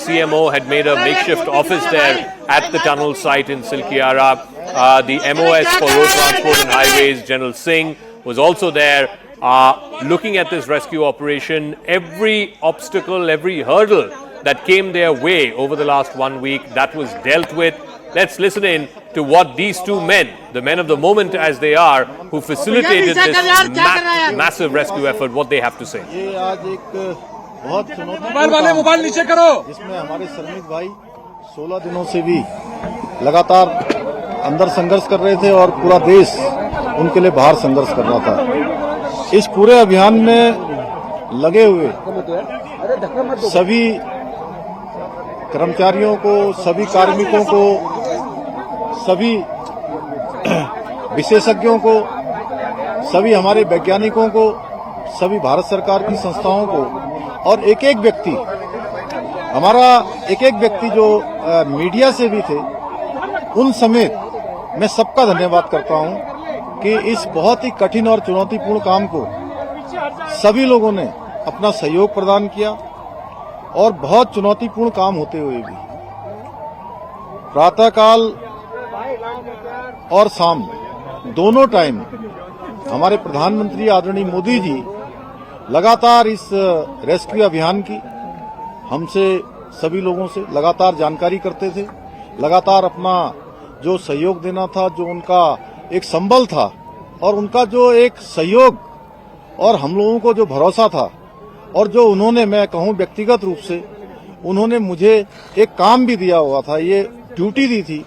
CMO had made a makeshift office there at the tunnel site in Silkiara. The MOS for Road Transport and Highways, General Singh, was also there looking at this rescue operation. Every obstacle, every hurdle that came their way over the last 1 week, that was dealt with. Let's listen in to what these two men, the men of the moment as they are, who facilitated this massive rescue effort, what they have to say. ये आज एक बहुत चुनौतीपूर्ण जिसमें हमारे श्रमिक भाई 16 दिनों से भी लगातार अंदर संघर्ष कर रहे थे और पूरा देश उनके लिए बाहर संघर्ष कर रहा था। इस पूरे अभियान में लगे हुए सभी कर्मचारियों को, सभी कार्मिकों को, सभी विशेषज्ञों को, सभी हमारे वैज्ञानिकों को, सभी भारत सरकार की संस्थाओं को और एक एक व्यक्ति, हमारा एक एक व्यक्ति जो मीडिया से भी थे, उन समेत मैं सबका धन्यवाद करता हूं कि इस बहुत ही कठिन और चुनौतीपूर्ण काम को सभी लोगों ने अपना सहयोग प्रदान किया और बहुत चुनौतीपूर्ण काम होते हुए भी प्रातःकाल और शाम दोनों टाइम हमारे प्रधानमंत्री आदरणीय मोदी जी लगातार इस रेस्क्यू अभियान की हमसे सभी लोगों से लगातार जानकारी करते थे, लगातार अपना जो सहयोग देना था, जो उनका एक संबल था और उनका जो एक सहयोग और हम लोगों को जो भरोसा था और जो उन्होंने, मैं कहूं व्यक्तिगत रूप से, उन्होंने मुझे एक काम भी दिया हुआ था, ये ड्यूटी दी थी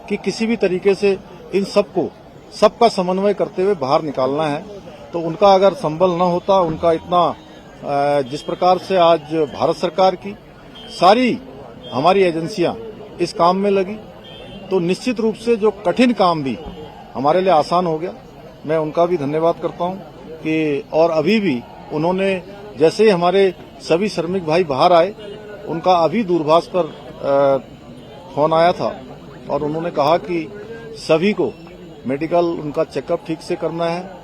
कि किसी भी तरीके से इन सबका समन्वय करते हुए बाहर निकालना है। तो उनका अगर संबल न होता, उनका इतना जिस प्रकार से आज भारत सरकार की सारी हमारी एजेंसियां इस काम में लगी, तो निश्चित रूप से जो कठिन काम भी हमारे लिए आसान हो गया। मैं उनका भी धन्यवाद करता हूं कि और अभी भी उन्होंने, जैसे ही हमारे सभी श्रमिक भाई बाहर आए, उनका अभी दूरभाष पर फोन आया था और उन्होंने कहा कि सभी को मेडिकल उनका चेकअप ठीक से करना है,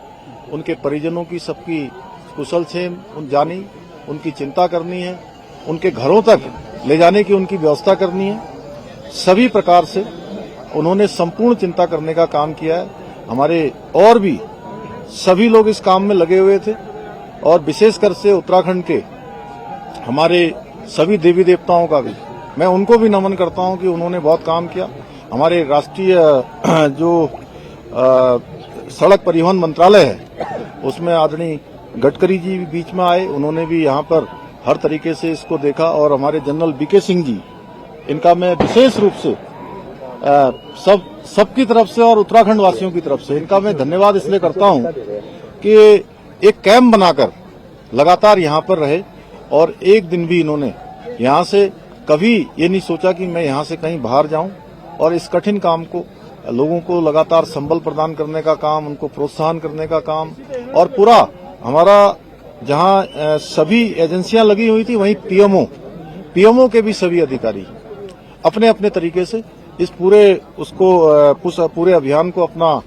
उनके परिजनों की सबकी कुशल क्षेम जानी, उनकी चिंता करनी है, उनके घरों तक ले जाने की उनकी व्यवस्था करनी है। सभी प्रकार से उन्होंने संपूर्ण चिंता करने का काम किया है। हमारे और भी सभी लोग इस काम में लगे हुए थे और विशेषकर से उत्तराखंड के हमारे सभी देवी देवताओं का भी मैं उनको भी नमन करता हूं कि उन्होंने बहुत काम किया। हमारे राष्ट्रीय जो सड़क परिवहन मंत्रालय है, उसमें आदरणीय गडकरी जी भी बीच में आए, उन्होंने भी यहाँ पर हर तरीके से इसको देखा और हमारे जनरल बीके सिंह जी, इनका मैं विशेष रूप से सबकी तरफ से और उत्तराखंड वासियों की तरफ से इनका मैं धन्यवाद इसलिए करता हूं कि एक कैंप बनाकर लगातार यहां पर रहे और एक दिन भी इन्होंने यहां से कभी ये नहीं सोचा कि मैं यहां से कहीं बाहर जाऊं और इस कठिन काम को, लोगों को लगातार संबल प्रदान करने का काम, उनको प्रोत्साहन करने का काम और पूरा हमारा जहां सभी एजेंसियां लगी हुई थी, वहीं पीएमओ के भी सभी अधिकारी अपने अपने तरीके से इस पूरे अभियान को अपना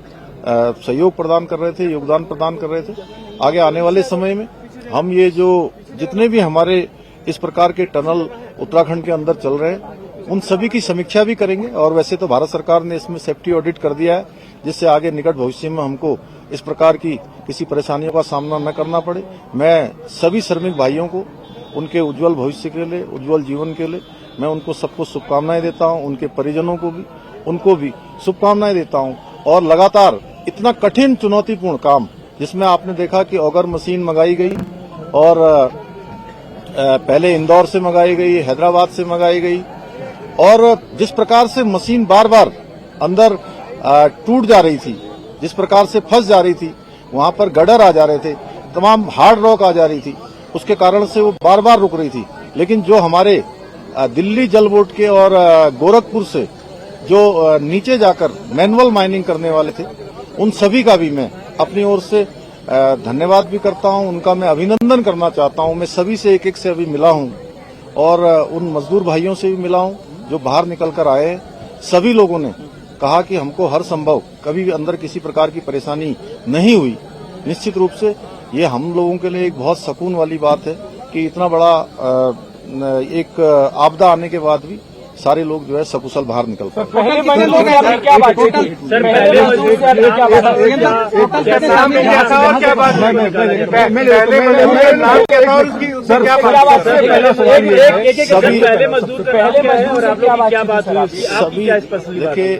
सहयोग प्रदान कर रहे थे, योगदान प्रदान कर रहे थे। आगे आने वाले समय में हम ये जो जितने भी हमारे इस प्रकार के टनल उत्तराखंड के अंदर चल रहे हैं, उन सभी की समीक्षा भी करेंगे और वैसे तो भारत सरकार ने इसमें सेफ्टी ऑडिट कर दिया है, जिससे आगे निकट भविष्य में हमको इस प्रकार की किसी परेशानियों का सामना न करना पड़े। मैं सभी श्रमिक भाइयों को उनके उज्जवल भविष्य के लिए, उज्जवल जीवन के लिए मैं उनको सबको शुभकामनाएं देता हूं, उनके परिजनों को भी, उनको भी शुभकामनाएं देता हूं। और लगातार इतना कठिन चुनौतीपूर्ण काम, जिसमें आपने देखा कि ऑगर मशीन मंगाई गई और पहले इंदौर से मंगाई गई, हैदराबाद से मंगाई गई और जिस प्रकार से मशीन बार बार अंदर टूट जा रही थी, जिस प्रकार से फंस जा रही थी, वहां पर गडर आ जा रहे थे, तमाम हार्ड रॉक आ जा रही थी, उसके कारण से वो बार बार रुक रही थी। लेकिन जो हमारे दिल्ली जल बोर्ड के और गोरखपुर से जो नीचे जाकर मैनुअल माइनिंग करने वाले थे, उन सभी का भी मैं अपनी ओर से धन्यवाद भी करता हूं, उनका मैं अभिनंदन करना चाहता हूं। मैं सभी से एक से अभी मिला हूं और उन मजदूर भाइयों से भी मिला हूं जो बाहर निकल कर आए हैं। सभी लोगों ने कहा कि हमको हर संभव, कभी भी अंदर किसी प्रकार की परेशानी नहीं हुई। निश्चित रूप से ये हम लोगों के लिए एक बहुत सुकून वाली बात है कि इतना बड़ा एक आपदा आने के बाद भी सारे लोग जो है सकुशल बाहर निकल पाए। पहले मजदूर से आपने क्या बात की थी? सर, पहले मजदूर से आपने क्या बात की? सभी देखिए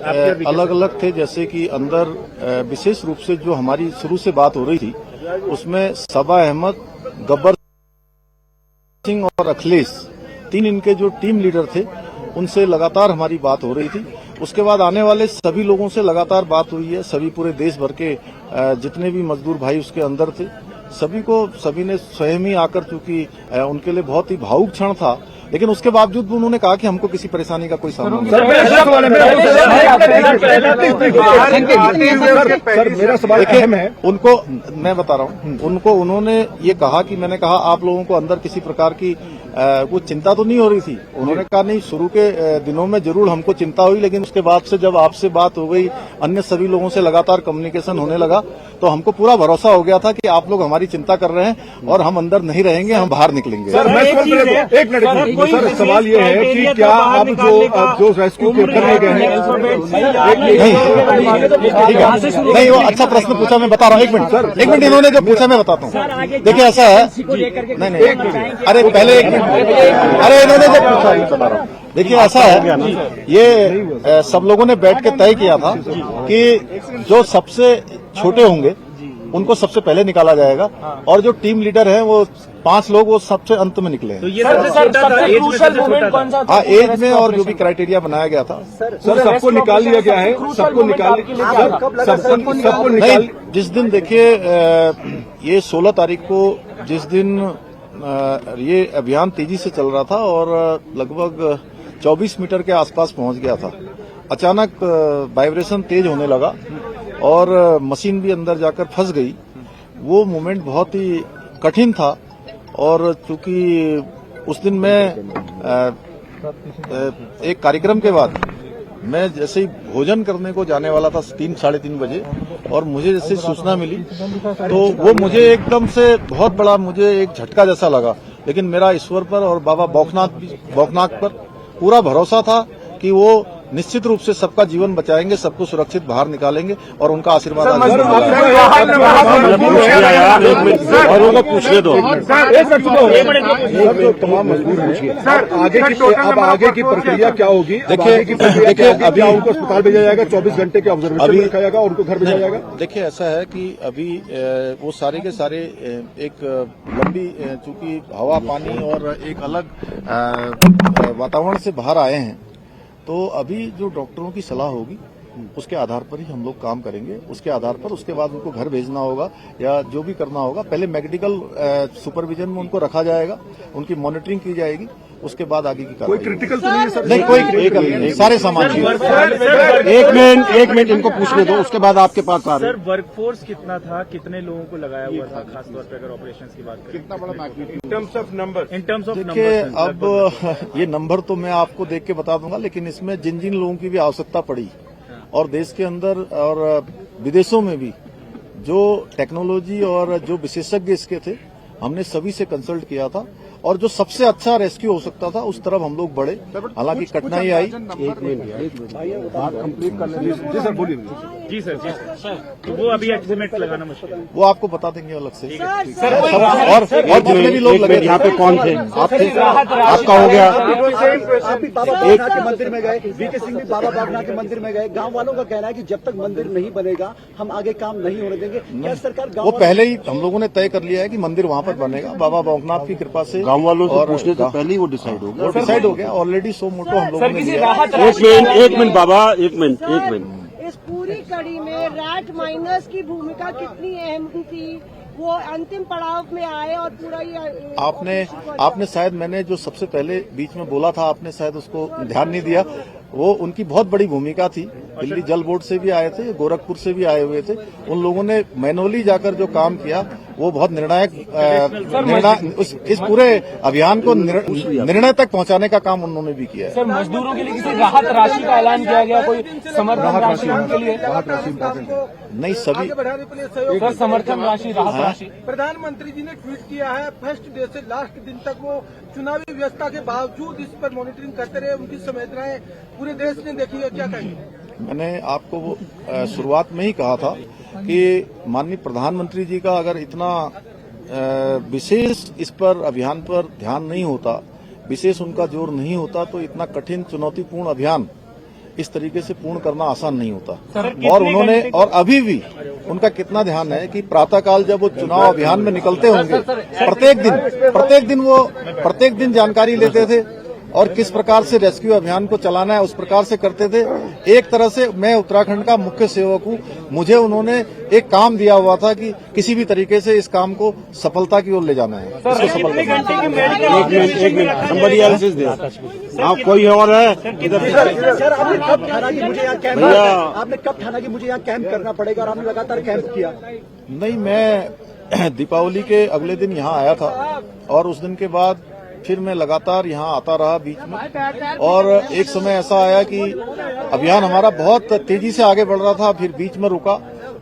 अलग अलग थे, जैसे कि अंदर विशेष रूप से जो हमारी शुरू से बात हो रही थी उसमें सबा अहमद, गब्बर सिंह और अखिलेश, तीन इनके जो टीम लीडर थे उनसे लगातार हमारी बात हो रही थी। उसके बाद आने वाले सभी लोगों से लगातार बात हुई है। सभी पूरे देश भर के जितने भी मजदूर भाई उसके अंदर थे, सभी ने स्वयं ही आकर, चूंकि उनके लिए बहुत ही भावुक क्षण था, लेकिन उसके बावजूद भी उन्होंने कहा कि हमको किसी परेशानी का कोई सामना नहीं। मेरा सवाल अहम है। उनको मैं बता रहा हूँ, उनको उन्होंने ये कहा कि मैंने कहा आप लोगों को अंदर किसी प्रकार की वो चिंता तो नहीं हो रही थी। उन्होंने कहा नहीं, शुरू के दिनों में जरूर हमको चिंता हुई, लेकिन उसके बाद से जब आपसे बात हो गई, अन्य सभी लोगों से लगातार कम्युनिकेशन होने लगा, तो हमको पूरा भरोसा हो गया था कि आप लोग हमारी चिंता कर रहे हैं और हम अंदर नहीं रहेंगे, हम बाहर निकलेंगे। सर, एक मिनट सर, सवाल ये है कि क्या आप जो रेस्क्यू करने गए हैं, नहीं वो अच्छा प्रश्न पूछा, मैं बता रहा हूँ। एक मिनट इन्होंने जो पूछा मैं बताता हूँ। देखिए ऐसा है, नहीं अरे पहले इन्होंने जो पूछा मैं बता रहा हूँ। देखिए ऐसा है, ये सब लोगों ने बैठ के तय किया था कि जो सबसे छोटे होंगे उनको सबसे पहले निकाला जाएगा, और जो टीम लीडर हैं वो 5 लोग वो सबसे अंत में निकले हैं। तो ये क्रूशल मोमेंट कौन सा था? हाँ, एज में और जो भी क्राइटेरिया बनाया गया था। सर सबको निकाल लिया गया है, सबको निकाल जिस दिन देखिए ये 16 तारीख को जिस दिन ये अभियान तेजी से चल रहा था और लगभग 24 मीटर के आसपास पहुंच गया था, अचानक वाइब्रेशन तेज होने लगा और मशीन भी अंदर जाकर फंस गई। वो मोमेंट बहुत ही कठिन था, और चूंकि उस दिन मैं एक कार्यक्रम के बाद मैं जैसे ही भोजन करने को जाने वाला था 3 साढ़े 3 बजे, और मुझे जैसे सूचना मिली तो वो मुझे एकदम से बहुत बड़ा मुझे एक झटका जैसा लगा। लेकिन मेरा ईश्वर पर और बाबा बौखनाथ पर पूरा भरोसा था कि वो निश्चित रूप से सबका जीवन बचाएंगे, सबको सुरक्षित बाहर निकालेंगे, और उनका आशीर्वाद पूछने दो। तमाम मजबूर हैं, अब आगे की प्रक्रिया क्या होगी? देखिए अभी उनको अस्पताल भेजा जाएगा, 24 घंटे के ऑब्जर्वेशन में रखा जाएगा, उनको घर भेजा जाएगा। देखिए ऐसा है कि अभी वो सारे के सारे एक लंबी, चूंकि हवा पानी और एक अलग वातावरण से बाहर आए हैं, तो अभी जो डॉक्टरों की सलाह होगी उसके आधार पर ही हम लोग काम करेंगे। उसके आधार पर उसके बाद उनको घर भेजना होगा या जो भी करना होगा, पहले मेडिकल सुपरविजन में उनको रखा जाएगा, उनकी मॉनिटरिंग की जाएगी, उसके बाद आगे की कोई क्रिटिकल तो नहीं है सर? नहीं, कोई क्रिटिकल नहीं, सारे सामान। एक मिनट इनको पूछने दो, उसके बाद आपके पास आ रहे हैं। सर, वर्कफोर्स कितना था, कितने लोगों को लगाया हुआ था, खासतौर पर अगर ऑपरेशन की बात करें? कितना बड़ा magnitude in terms of number? देखिए अब ये नंबर तो मैं आपको देख के बता दूंगा, लेकिन इसमें जिन जिन लोगों की भी आवश्यकता पड़ी और देश के अंदर और विदेशों में भी जो टेक्नोलॉजी और जो विशेषज्ञ इसके थे, हमने सभी से कंसल्ट किया था, और जो सबसे अच्छा रेस्क्यू हो सकता था उस तरफ हम लोग बढ़े। हालांकि कठिनाई आई। एक मिनट बात कंप्लीट कर लेंगे। जी सर बोलिए। जी सर तो वो अभी एस्टिमेट लगाना मुश्किल है, वो आपको बता देंगे अलग से। और जितने भी लोग लगे यहाँ पे कौन थे? आप थे, आपका हो गया। आप भी बाबा बागनाथ के मंदिर में गए, वीके सिंह भी बाबा बागनाथ के मंदिर में गए। गांव वालों का कहना है कि जब तक मंदिर नहीं बनेगा हम आगे काम नहीं होने देंगे। क्या सरकार वो पहले ही हम लोगों ने तय कर लिया है कि मंदिर वहाँ पर बनेगा, बाबा बौखनाथ की कृपा से। गाँव वालों से पूछने से पहले ही वो डिसाइड हो गया। वो डिसाइड हो गया ऑलरेडी। 100 मोटो हम लोगों ने लिया। एक मिनट बाबा, एक मिनट। इस पूरी कड़ी में रैट माइनर्स की भूमिका कितनी अहम थी? वो अंतिम पड़ाव में आए और पूरा ये आपने शायद मैंने जो सबसे पहले बीच में बोला था, आपने शायद उसको ध्यान नहीं दिया। वो उनकी बहुत बड़ी भूमिका थी। दिल्ली जल बोर्ड से भी आए थे, गोरखपुर से भी आए हुए थे। उन लोगों ने मैनुअली जाकर जो काम किया वो बहुत निर्णायक इस पूरे अभियान को निर्णय तक पहुंचाने का काम उन्होंने भी किया है। सर, मजदूरों के लिए किसी राहत राशि का ऐलान किया गया, कोई समर्थन राशि उनके लिए? राहत राशि इम्पोर्टेंट है। नहीं, सभी सर, समर्थन राशि, राहत राशि। प्रधानमंत्री जी ने ट्वीट किया है, फर्स्ट डे से लास्ट दिन तक वो चुनावी व्यवस्था के बावजूद इस पर मॉनिटरिंग करते रहे। उनकी संवेदनाएं पूरे देश ने देखी है, क्या कहेंगे? मैंने आपको वो शुरुआत में ही कहा था कि माननीय प्रधानमंत्री जी का अगर इतना विशेष इस पर अभियान पर ध्यान नहीं होता, विशेष उनका जोर नहीं होता, तो इतना कठिन चुनौतीपूर्ण अभियान इस तरीके से पूर्ण करना आसान नहीं होता। और उन्होंने और अभी भी उनका कितना ध्यान है कि प्रातःकाल जब वो चुनाव अभियान में निकलते होंगे, प्रत्येक दिन जानकारी लेते थे और किस प्रकार से रेस्क्यू अभियान को चलाना है उस प्रकार से करते थे। एक तरह से मैं उत्तराखंड का मुख्य सेवक हूं, मुझे उन्होंने एक काम दिया हुआ था कि किसी भी तरीके से इस काम को सफलता की ओर ले जाना है। एक मिनट, आप कोई और है? सर, आपने कब ठाना कि मुझे यहाँ कैंप करना पड़ेगा और आपने लगातार कैंप किया? नहीं, मैं दीपावली के अगले दिन यहाँ आया था और उस दिन के बाद फिर मैं लगातार यहाँ आता रहा बीच में। और एक समय ऐसा आया कि अभियान हमारा बहुत तेजी से आगे बढ़ रहा था, फिर बीच में रुका।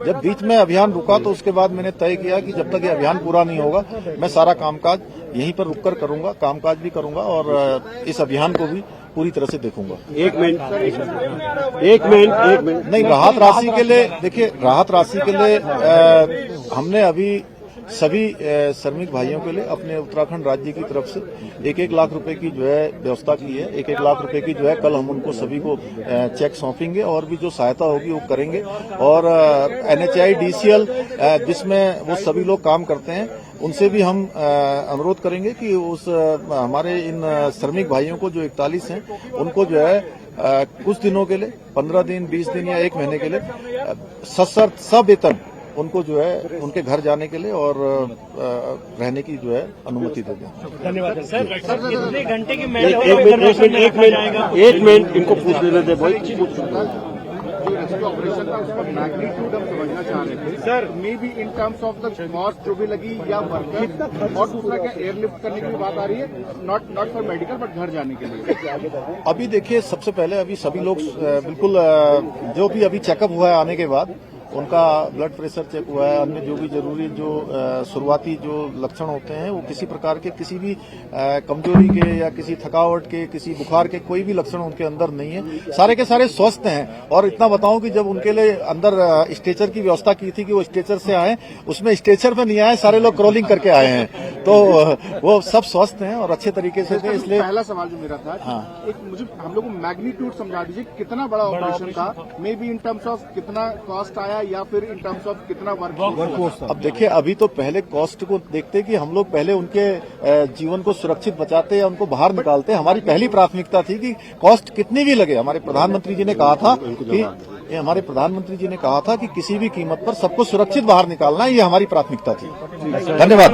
जब बीच में अभियान रुका तो उसके बाद मैंने तय किया कि जब तक ये अभियान पूरा नहीं होगा मैं सारा कामकाज यहीं पर रुककर करूंगा, कामकाज भी करूंगा और इस अभियान को भी पूरी तरह से देखूंगा। एक मिनट। नहीं, राहत राशि के लिए देखिए, राहत राशि के लिए हमने अभी सभी श्रमिक भाइयों के लिए अपने उत्तराखंड राज्य की तरफ से 1-1 लाख रुपए की जो है व्यवस्था की है। 1-1 लाख रुपए की जो है कल हम उनको सभी को चेक सौंपेंगे और भी जो सहायता होगी वो करेंगे। और NHI DCL जिसमें वो सभी लोग काम करते हैं उनसे भी हम अनुरोध करेंगे कि उस हमारे इन श्रमिक भाइयों को जो 41 हैं उनको जो है कुछ दिनों के लिए 15 दिन, 20 दिन या 1 महीने के लिए सवेतन उनको जो है उनके घर जाने के लिए और रहने की जो है अनुमति दे दें। धन्यवाद सर। कितने घंटे की एक मिनट इनको पूछ लेने दे भाई। ऑपरेशन था उसका मैग्नीट्यूड हम समझना चाह रहे थे sir, may be in terms of the cost जो भी लगी या वर्कर, और दूसरा क्या एयरलिफ्ट करने की बात आ रही है, नॉट फॉर मेडिकल बट घर जाने के लिए? अभी देखिए, सबसे पहले अभी सभी लोग बिल्कुल जो भी अभी चेकअप हुआ है आने के बाद उनका ब्लड प्रेशर चेक हुआ है, अन्य जो भी जरूरी जो शुरुआती जो लक्षण होते हैं वो किसी प्रकार के किसी भी कमजोरी के या किसी थकावट के, किसी बुखार के कोई भी लक्षण उनके अंदर नहीं है। सारे के सारे स्वस्थ हैं। और इतना बताऊं कि जब उनके लिए अंदर स्ट्रेचर की व्यवस्था की थी कि वो स्ट्रेचर से आए, उसमें स्ट्रेचर पे नहीं आए, सारे लोग क्रॉलिंग करके आए हैं। तो वो सब स्वस्थ हैं और अच्छे तरीके से थे। इसलिए पहला सवाल जो मेरा था, हाँ, एक मुझे हम लोग को मैग्नीट्यूड समझा दीजिए, कितना बड़ा ऑपरेशन था, may be in terms of कितना कॉस्ट आया या फिर इन टर्म्स ऑफ कितना वर्क? अब देखिए, अभी तो पहले कॉस्ट को देखते कि हम लोग पहले उनके जीवन को सुरक्षित बचाते या उनको बाहर निकालते। हमारी पहली प्राथमिकता थी कि कॉस्ट कितनी भी लगे। हमारे प्रधानमंत्री जी ने कहा था कि किसी भी कीमत पर सबको सुरक्षित बाहर निकालना, ये हमारी प्राथमिकता थी। धन्यवाद।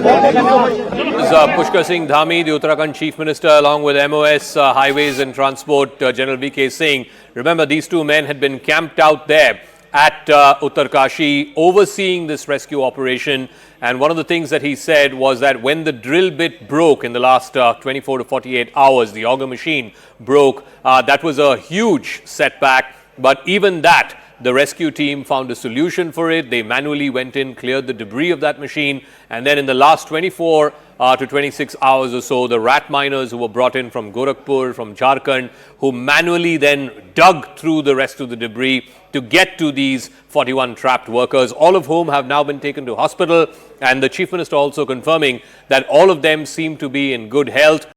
Pushkar Singh Dhami, the Uttarakhand Chief Minister, along with MOS Highways and Transport General VK Singh. Remember, these two men had been camped out there at Uttarkashi, overseeing this rescue operation. And one of the things that he said was that when the drill bit broke in the last 24 to 48 hours, the auger machine broke, that was a huge setback. But even that, the rescue team found a solution for it. They manually went in, cleared the debris of that machine, and then in the last 24 to 26 hours or so, the rat miners who were brought in from Gorakhpur, from Jharkhand, who manually then dug through the rest of the debris to get to these 41 trapped workers, all of whom have now been taken to hospital, and the Chief Minister also confirming that all of them seem to be in good health.